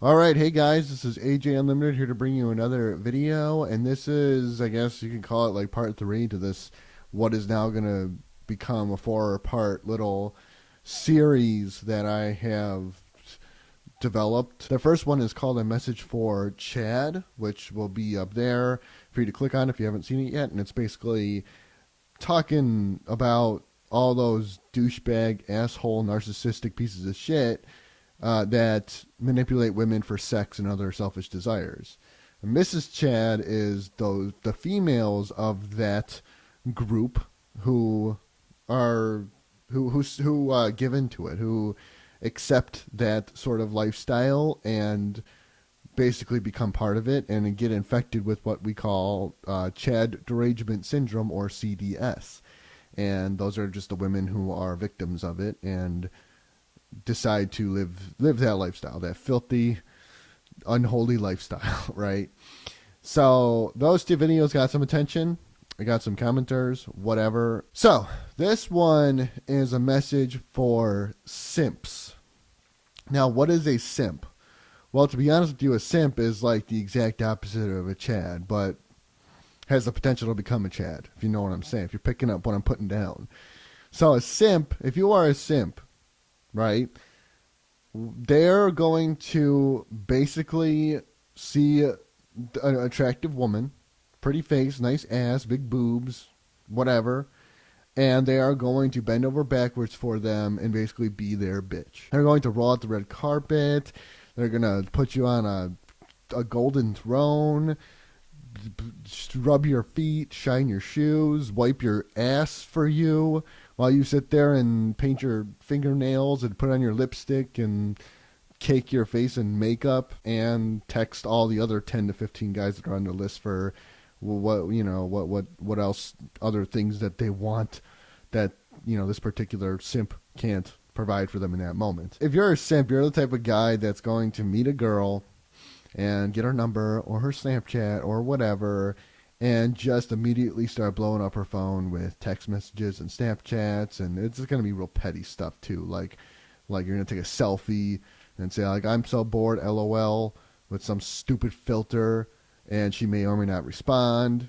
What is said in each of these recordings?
All right, hey guys, this is AJ Unlimited here to bring you another video, and this is, I guess you can call it like part three to this, what is now going to become a four-part little series that I have developed. The first one is called A Message for Chad, which will be up there for you to click on if you haven't seen it yet, and it's basically talking about all those douchebag, asshole, narcissistic pieces of shit that manipulate women for sex and other selfish desires. Mrs. Chad is the females of that group who are who give into it, who accept that sort of lifestyle and basically become part of it and get infected with what we call Chad derangement syndrome, or CDS. And those are just the women who are victims of it and decide to live that lifestyle, that filthy, unholy lifestyle, right? So those two videos got some attention. I got some commenters, whatever. So this one is a message for simps. Now, what is a simp? Well, to be honest with you, a simp is like the exact opposite of a Chad, but has the potential to become a Chad, if you know what I'm saying, if you're picking up what I'm putting down. So a simp, if you are a simp, right, they're going to basically see an attractive woman, pretty face, nice ass, big boobs, whatever, and they are going to bend over backwards for them and basically be their bitch. They're going to roll out the red carpet. They're going to put you on a golden throne, rub your feet, shine your shoes, wipe your ass for you while you sit there and paint your fingernails and put on your lipstick and cake your face in makeup and text all the other 10 to 15 guys that are on the list for what else, other things that they want that this particular simp can't provide for them in that moment. If you're a simp, you're the type of guy that's going to meet a girl and get her number or her Snapchat or whatever, and just immediately start blowing up her phone with text messages and Snapchats, and it's going to be real petty stuff too, like you're going to take a selfie and say like, "I'm so bored, LOL," with some stupid filter, and she may or may not respond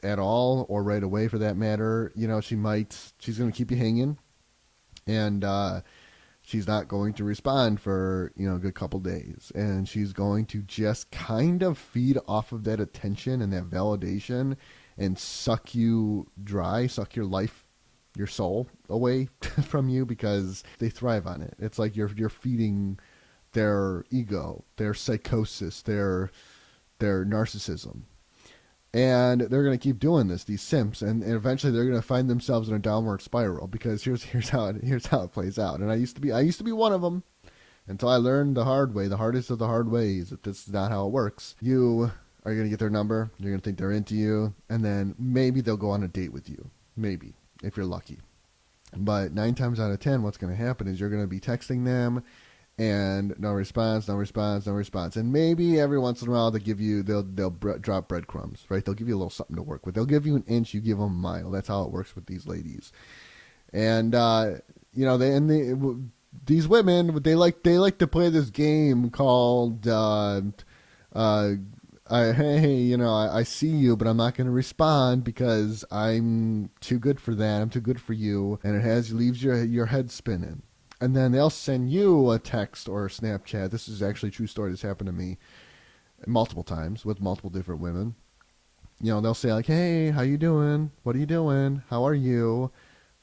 at all or right away for that matter. She's going to keep you hanging, and she's not going to respond for a good couple days, and she's going to just kind of feed off of that attention and that validation and suck you dry, suck your life, your soul away from you, because they thrive on it. It's like you're feeding their ego, their psychosis, their narcissism. And they're going to keep doing this, these simps, and eventually they're going to find themselves in a downward spiral, because here's how it plays out. And I used to be one of them until I learned the hard way, the hardest of the hard ways, that this is not how it works. You are going to get their number, you're going to think they're into you, and then maybe they'll go on a date with you, maybe, if you're lucky. But 9 times out of 10, what's going to happen is you're going to be texting them, and no response, no response, no response. And maybe every once in a while they'll drop breadcrumbs, right? They'll give you a little something to work with. They'll give you an inch, you give them a mile. That's how it works with these ladies. And these women, they like to play this game called I see you, but I'm not going to respond because I'm too good for that. I'm too good for you, and leaves your head spinning. And then they'll send you a text or a Snapchat. This is actually a true story. This happened to me multiple times with multiple different women. They'll say like, "Hey, how you doing? What are you doing? How are you?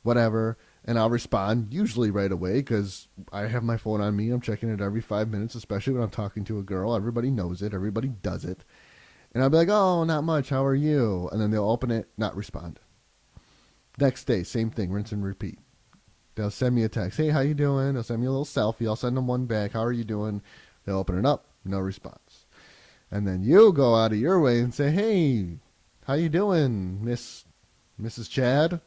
Whatever." And I'll respond usually right away, because I have my phone on me. I'm checking it every 5 minutes, especially when I'm talking to a girl. Everybody knows it. Everybody does it. And I'll be like, "Oh, not much. How are you?" And then they'll open it, not respond. Next day, same thing, rinse and repeat. They'll send me a text. "Hey, how you doing?" They'll send me a little selfie. I'll send them one back. "How are you doing?" They'll open it up. No response. And then you go out of your way and say, "Hey, how you doing, Mrs. Chad?"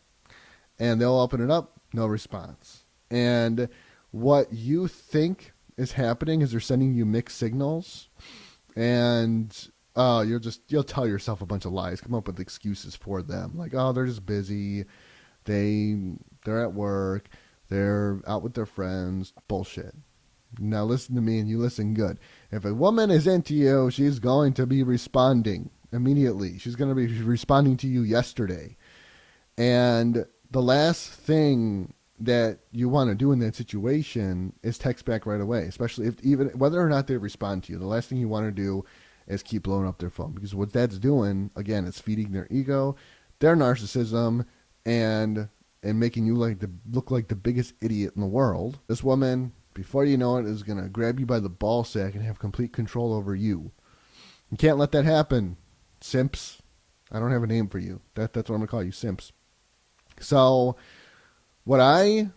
And they'll open it up. No response. And what you think is happening is they're sending you mixed signals. And you'll tell yourself a bunch of lies. Come up with excuses for them. Like, "Oh, they're just busy. They're at work. They're out with their friends." Bullshit. Now listen to me, and you listen good. If a woman is into you, she's going to be responding immediately. She's going to be responding to you yesterday. And the last thing that you want to do in that situation is text back right away, especially if even whether or not they respond to you. The last thing you want to do is keep blowing up their phone, because what that's doing, again, it's feeding their ego, their narcissism, and making you look like the biggest idiot in the world. This woman, before you know it, is going to grab you by the ball sack and have complete control over you. You can't let that happen, simps. I don't have a name for you. That's what I'm going to call you, simps. So what I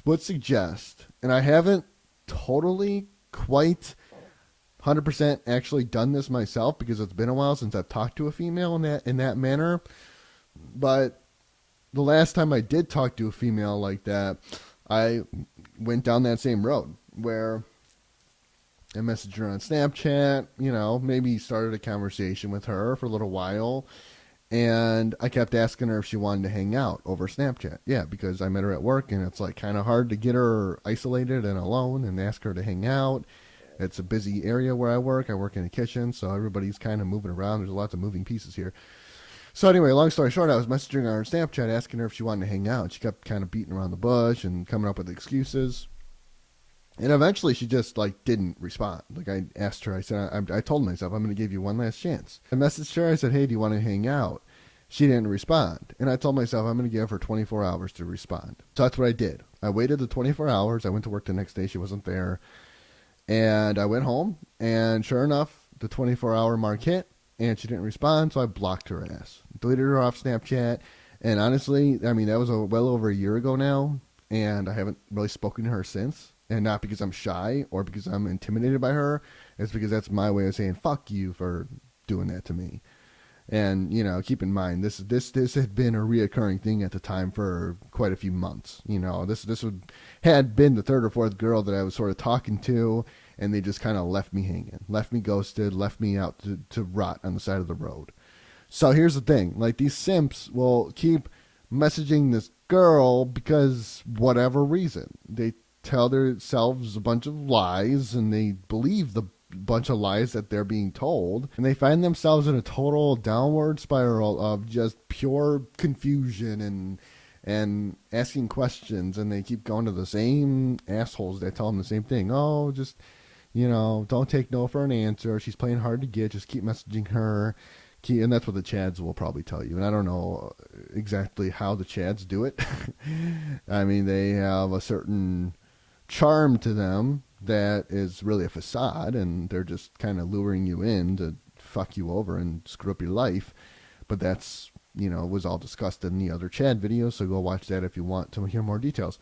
would suggest, and I haven't totally quite 100% actually done this myself because it's been a while since I've talked to a female in that manner, but the last time I did talk to a female like that, I went down that same road where I messaged her on Snapchat, maybe started a conversation with her for a little while. And I kept asking her if she wanted to hang out over Snapchat. Yeah, because I met her at work, and it's like kind of hard to get her isolated and alone and ask her to hang out. It's a busy area where I work. I work in a kitchen, so everybody's kind of moving around. There's lots of moving pieces here. So anyway, long story short, I was messaging her on Snapchat asking her if she wanted to hang out. She kept kind of beating around the bush and coming up with excuses. And eventually she just didn't respond. I asked her, I told myself, I'm going to give you one last chance. I messaged her, I said, hey, do you want to hang out? She didn't respond. And I told myself I'm going to give her 24 hours to respond. So that's what I did. I waited the 24 hours. I went to work the next day. She wasn't there. And I went home, and sure enough, the 24-hour mark hit, and she didn't respond, so I blocked her ass. Deleted her off Snapchat. And honestly, that was well over a year ago now, and I haven't really spoken to her since. And not because I'm shy or because I'm intimidated by her. It's because that's my way of saying fuck you for doing that to me. And, keep in mind, this had been a reoccurring thing at the time for quite a few months. Had been the third or fourth girl that I was sort of talking to, and they just kind of left me hanging, left me ghosted, left me out to rot on the side of the road. So here's the thing. These simps will keep messaging this girl because whatever reason. They tell themselves a bunch of lies, and they believe the bunch of lies that they're being told, and they find themselves in a total downward spiral of just pure confusion and asking questions, and they keep going to the same assholes that tell them the same thing. Oh, just don't take no for an answer. She's playing hard to get. Just keep messaging her. And that's what the Chads will probably tell you. And I don't know exactly how the Chads do it. They have a certain charm to them that is really a facade, and they're just kind of luring you in to fuck you over and screw up your life. But that's, was all discussed in the other Chad video, so go watch that if you want to hear more details.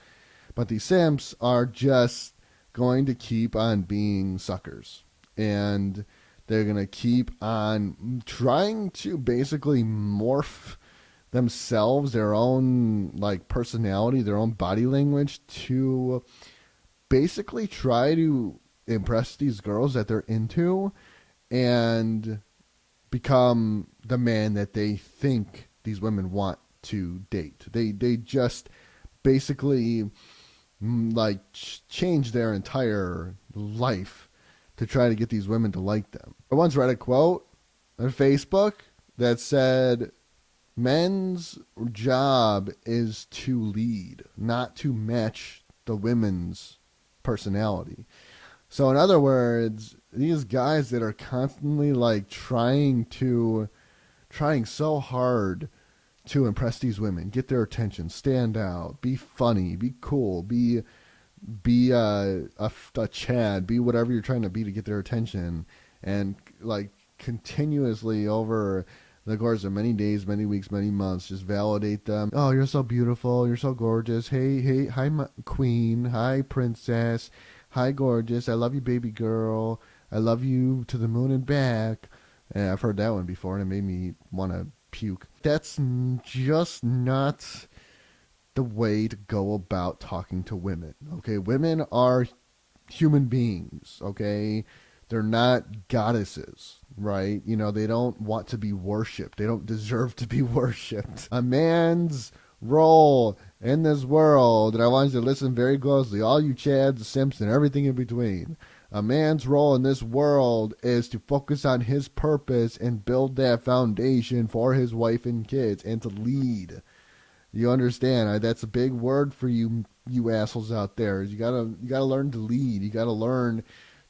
But these simps are just going to keep on being suckers, and they're going to keep on trying to basically morph themselves, their own personality, their own body language, to basically try to impress these girls that they're into and become the man that they think these women want to date. They just basically change their entire life to try to get these women to like them. I once read a quote on Facebook that said, men's job is to lead, not to match the women's personality. So in other words, these guys that are constantly trying so hard to impress these women, get their attention, stand out, be funny, be cool, be a Chad, be whatever you're trying to be to get their attention, and continuously over the course of many days, many weeks, many months, just validate them. Oh, you're so beautiful. You're so gorgeous. Hey, hi, queen. Hi, princess. Hi, gorgeous. I love you, baby girl. I love you to the moon and back. And I've heard that one before, and it made me want to puke. That's just not the way to go about talking to women. Okay, women are human beings. Okay, they're not goddesses, right? They don't want to be worshipped. They don't deserve to be worshipped. A man's role in this world, and I want you to listen very closely, all you Chads, Simps, and everything in between. A man's role in this world is to focus on his purpose and build that foundation for his wife and kids and to lead. You understand? That's a big word for you assholes out there. You gotta learn to lead. You gotta learn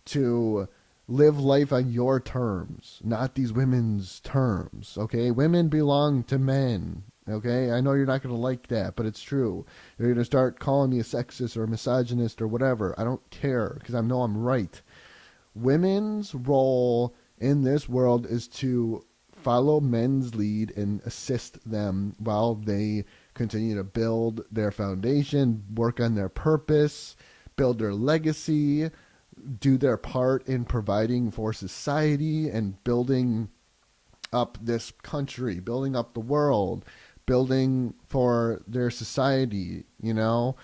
to live life on your terms, not these women's terms. Okay, women belong to men. Okay, I know you're not gonna like that, but it's true. You're gonna start calling me a sexist or a misogynist or whatever. I don't care because I know I'm right. Women's role in this world is to follow men's lead and assist them while they continue to build their foundation, work on their purpose, build their legacy, do their part in providing for society and building up this country, building up the world, building for their society, you know?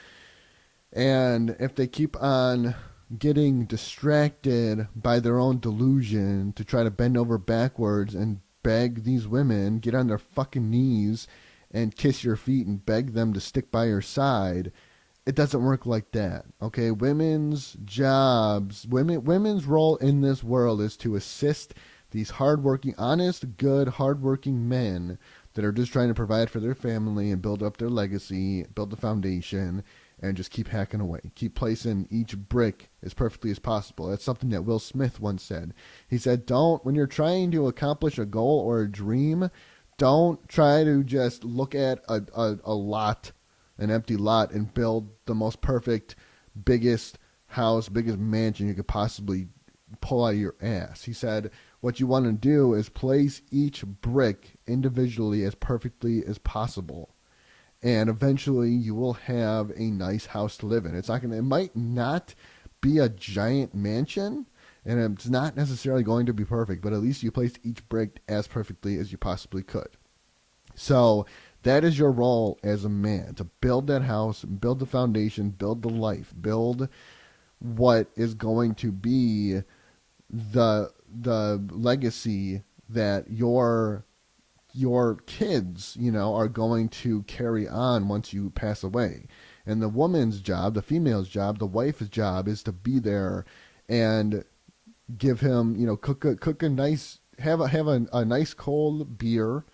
And if they keep on getting distracted by their own delusion to try to bend over backwards and beg these women, get on their fucking knees and kiss your feet and beg them to stick by your side, it doesn't work like that. Okay, women's role in this world is to assist these hardworking, honest, good, hardworking men that are just trying to provide for their family and build up their legacy, build the foundation, and just keep hacking away. Keep placing each brick as perfectly as possible. That's something that Will Smith once said. He said, when you're trying to accomplish a goal or a dream, don't try to just look at a lot, an empty lot, and build the most perfect, biggest house, biggest mansion you could possibly pull out of your ass. He said, what you want to do is place each brick individually as perfectly as possible. And eventually you will have a nice house to live in. It might not be a giant mansion, and it's not necessarily going to be perfect, but at least you placed each brick as perfectly as you possibly could. So that is your role as a man, to build that house, build the foundation, build the life, build what is going to be the legacy that your kids, are going to carry on once you pass away. And the woman's job, the female's job, the wife's job is to be there and give him, cook a nice, have a nice cold beer,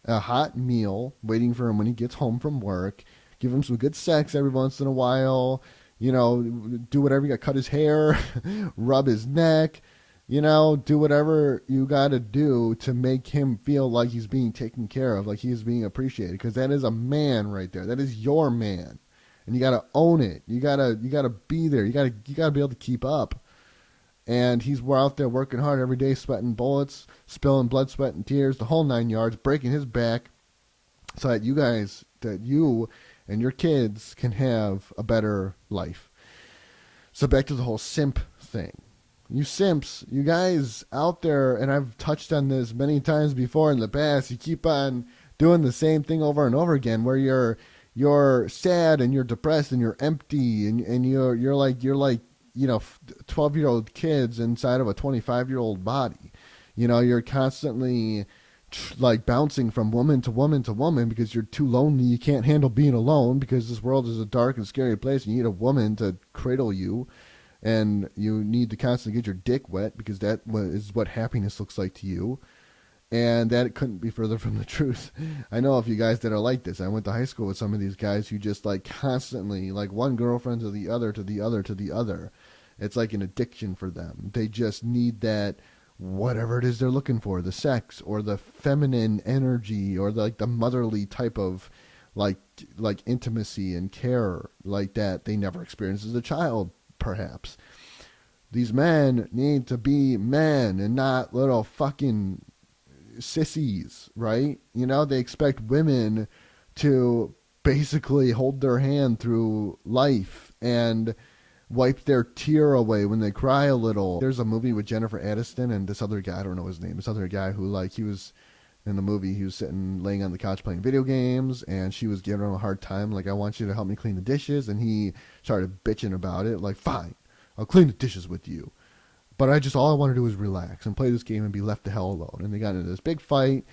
a hot meal waiting for him when he gets home from work, give him some good sex every once in a while, do whatever you got, cut his hair, rub his neck, do whatever you got to do to make him feel like he's being taken care of, like he's being appreciated, because that is a man right there. That is your man, and you got to own it. You got to be there. You got to be able to keep up. And he's out there working hard every day, sweating bullets, spilling blood, sweat, and tears, the whole 9 yards, breaking his back, so that you and your kids can have a better life. So back to the whole simp thing. You simps, you guys out there, and I've touched on this many times before in the past, you keep on doing the same thing over and over again, where you're sad and you're depressed and you're empty and you're like 12-year-old kids inside of a 25-year-old body. You're constantly like bouncing from woman to woman to woman because you're too lonely. You can't handle being alone because this world is a dark and scary place. You need a woman to cradle you, and you need to constantly get your dick wet because that is what happiness looks like to you. And that couldn't be further from the truth. I know of you guys that are like this. I went to high school with some of these guys who just like constantly, like one girlfriend to the other, to the other, to the other. It's like an addiction for them. They just need that, whatever it is they're looking for, the sex or the feminine energy or the motherly type of like intimacy and care like that they never experienced as a child, perhaps. These men need to be men and not little fucking sissies, right? They expect women to basically hold their hand through life and wipe their tear away when they cry a little. There's a movie with Jennifer Aniston and this other guy, I don't know his name, this other guy who he was in the movie, he was laying on the couch playing video games, and she was giving him a hard time, like, I want you to help me clean the dishes, and he started bitching about it, like, fine, I'll clean the dishes with you. But all I want to do is relax and play this game and be left the hell alone. And they got into this big fight,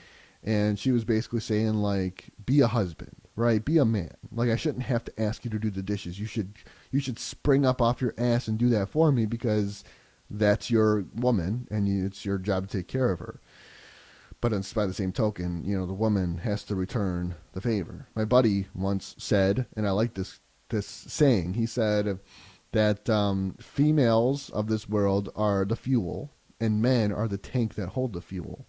and she was basically saying, like, be a husband, right? Be a man. Like, I shouldn't have to ask you to do the dishes. You should spring up off your ass and do that for me because that's your woman, and it's your job to take care of her. But by the same token, the woman has to return the favor. My buddy once said, and I like this saying. He said that females of this world are the fuel, and men are the tank that hold the fuel.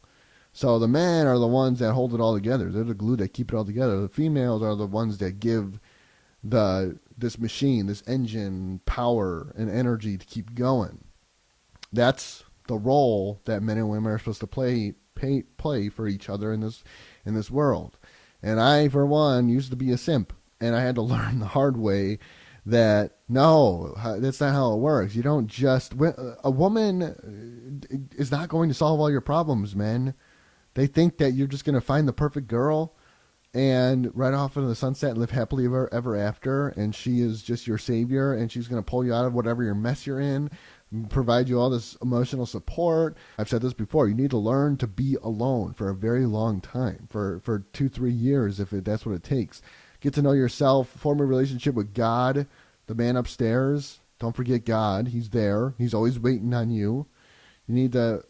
So the men are the ones that hold it all together. They're the glue that keep it all together. The females are the ones that give this machine, this engine, power and energy to keep going. That's the role that men and women are supposed to play for each other in this world. And I, for one, used to be a simp, and I had to learn the hard way that no, that's not how it works. You don't just a woman is not going to solve all your problems, men. They think that you're just going to find the perfect girl and ride off into the sunset and live happily ever after, and she is just your savior, and she's going to pull you out of whatever your mess you're in, provide you all this emotional support. I've said this before. You need to learn to be alone for a very long time, for 2-3 years, if that's what it takes. Get to know yourself, form a relationship with God, the man upstairs. Don't forget God. He's there. He's always waiting on you. You need to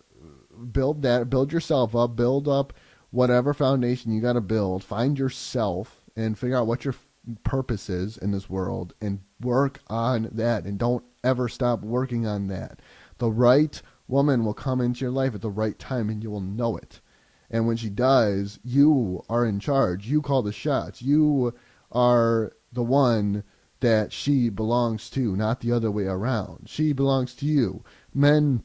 build yourself up, build up whatever foundation you got to build. Find yourself and figure out what your purpose is in this world and work on that, and don't ever stop working on that. The right woman will come into your life at the right time, and you will know it. And when she does, you are in charge. You call the shots. You are the one that she belongs to, not the other way around. She belongs to you. Men,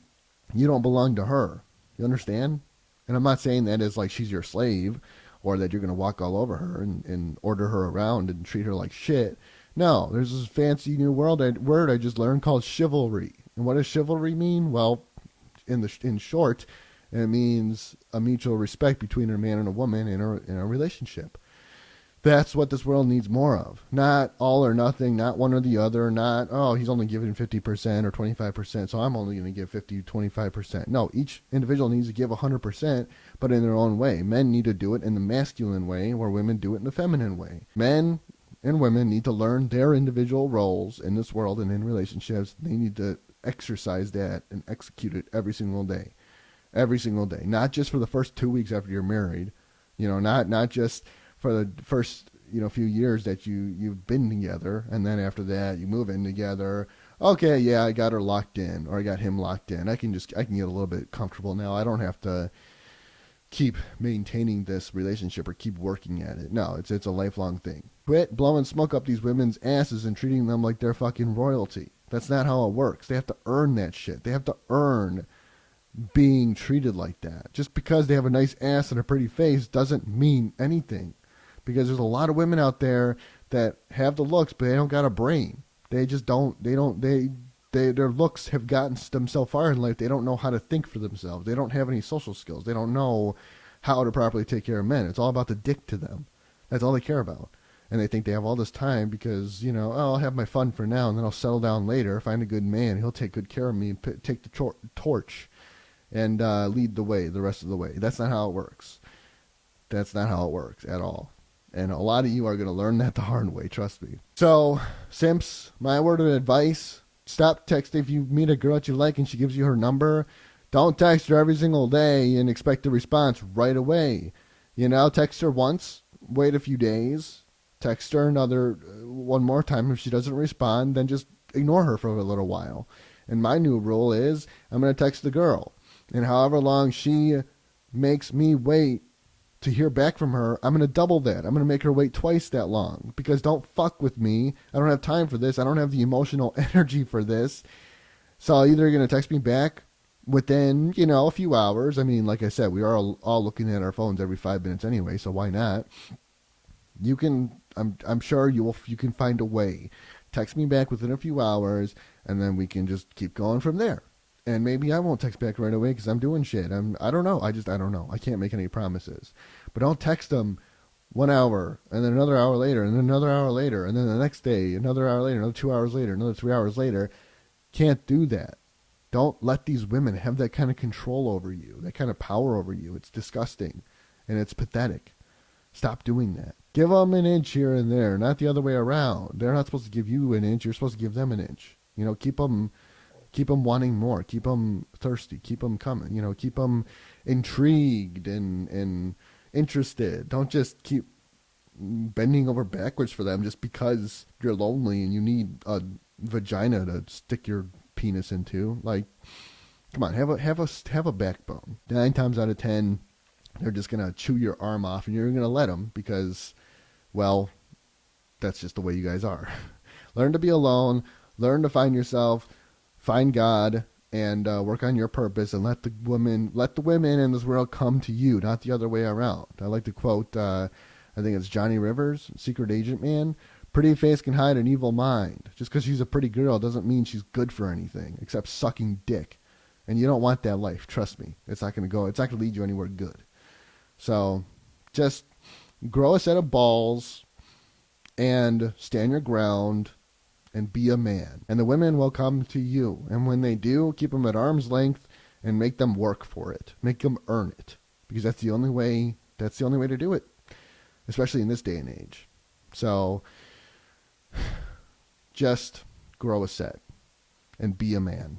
you don't belong to her. You understand? And I'm not saying that as like she's your slave, or that you're going to walk all over her and order her around and treat her like shit. No, there's this fancy new word I just learned called chivalry. And what does chivalry mean? Well, in short, it means a mutual respect between a man and a woman in a relationship. That's what this world needs more of. Not all or nothing, not one or the other, not, oh, he's only giving 50% or 25%, so I'm only going to give 50, 25%. No, each individual needs to give 100%, but in their own way. Men need to do it in the masculine way, where women do it in the feminine way. Men and women need to learn their individual roles in this world and in relationships. They need to exercise that and execute it every single day. Every single day. Not just for the first 2 weeks after you're married. Not just for the first few years that you've been together, and then after that you move in together. Okay, yeah, I got her locked in, or I got him locked in. I can get a little bit comfortable now. I don't have to keep maintaining this relationship or keep working at it. No, it's a lifelong thing. Quit blowing smoke up these women's asses and treating them like they're fucking royalty. That's not how it works. They have to earn that shit. They have to earn being treated like that. Just because they have a nice ass and a pretty face doesn't mean anything. Because there's a lot of women out there that have the looks, but they don't got a brain. They just don't. Their looks have gotten them so far in life, they don't know how to think for themselves. They don't have any social skills. They don't know how to properly take care of men. It's all about the dick to them. That's all they care about. And they think they have all this time because, I'll have my fun for now, and then I'll settle down later, find a good man. He'll take good care of me, take the torch, and lead the way the rest of the way. That's not how it works. That's not how it works at all. And a lot of you are going to learn that the hard way, trust me. So, simps, my word of advice, stop texting. If you meet a girl that you like and she gives you her number, don't text her every single day and expect a response right away. Text her once, wait a few days, text her one more time. If she doesn't respond, then just ignore her for a little while. And my new rule is I'm going to text the girl. And however long she makes me wait to hear back from her, I'm going to double that. I'm going to make her wait twice that long, because don't fuck with me. I don't have time for this. I don't have the emotional energy for this. So either you're going to text me back within, a few hours. I mean, like I said, we are all looking at our phones every 5 minutes anyway, so why not? You can, I'm sure you can find a way. Text me back within a few hours, and then we can just keep going from there. And maybe I won't text back right away because I'm doing shit. I don't know. I don't know. I can't make any promises. But don't text them 1 hour, and then another hour later, and then another hour later, and then the next day, another hour later, another 2 hours later, another 3 hours later. Can't do that. Don't let these women have that kind of control over you, that kind of power over you. It's disgusting, and it's pathetic. Stop doing that. Give them an inch here and there, not the other way around. They're not supposed to give you an inch. You're supposed to give them an inch. Keep Keep them wanting more. Keep them thirsty. Keep them coming. Keep them intrigued and interested. Don't just keep bending over backwards for them just because you're lonely and you need a vagina to stick your penis into. Like, come on, have a backbone. 9 times out of 10, they're just gonna chew your arm off, and you're gonna let them because, well, that's just the way you guys are. Learn to be alone. Learn to find yourself. Find God and work on your purpose, and let the women in this world come to you, not the other way around. I like to quote, I think it's Johnny Rivers, Secret Agent Man. Pretty face can hide an evil mind. Just because she's a pretty girl doesn't mean she's good for anything except sucking dick. And you don't want that life. Trust me. It's not going to lead you anywhere good. So just grow a set of balls and stand your ground and be a man. And the women will come to you. And when they do, keep them at arm's length and make them work for it. Make them earn it. Because that's the only way to do it. Especially in this day and age. So just grow a set and be a man.